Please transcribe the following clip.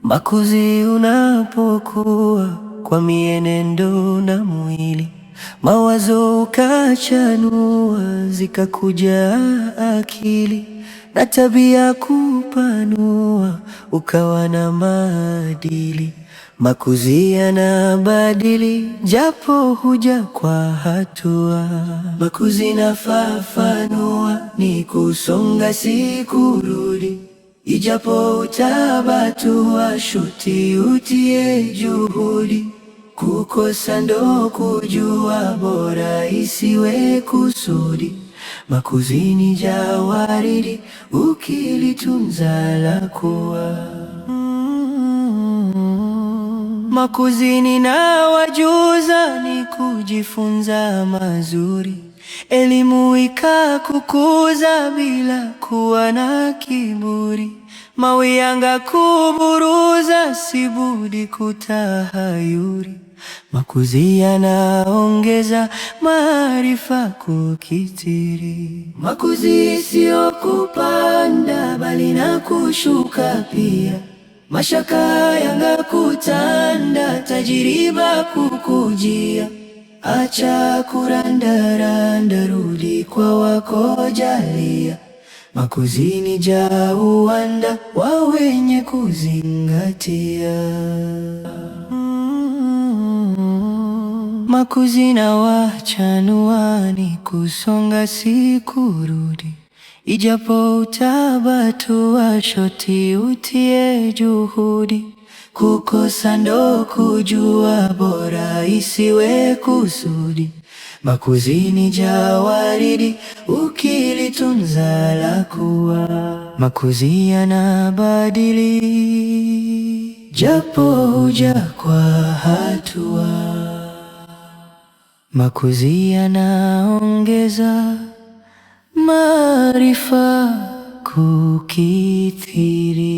Makuzi unapokuwa kwa mienendo na mwili, mawazo ukachanua, zikakuja akili na tabia kupanua, ukawa na maadili. Makuzi yanabadili japo huja kwa hatua. Makuzi nafafanua ni kusonga si kurudi, ijapo utabatua shuti utie juhudi. Kukosa ndo kujua, bora isiwe kusudi. Makuzi ni jawaridi, ukilitunza lakuwa. Makuzi ninawajuza ni kujifunza mazuri, elimu ikakukuza bila kuwa na kiburi. Mawi yanga kuburuza, sibudi kutahayuri. Makuzi yanaongeza maarifa kukitiri. Makuzi sio kupanda bali na kushuka pia. Mashaka yanga kutanda, tajiriba kukujia. Acha kurandaranda, rudi kwa wako jalia. Makuzi ni jauwanda wa wenye kuzingatia. Makuzi na wachanua ni kusonga si kurudi, ijapo utabatua shoti utie juhudi. Kukosa ndo kujua, bora isiwe kusudi. Makuzi ni jawaridi, ukilitunza lakuwa. Makuzi yanabadili japo huja kwa hatua. Makuzi yanaongeza maarifa kukithiri.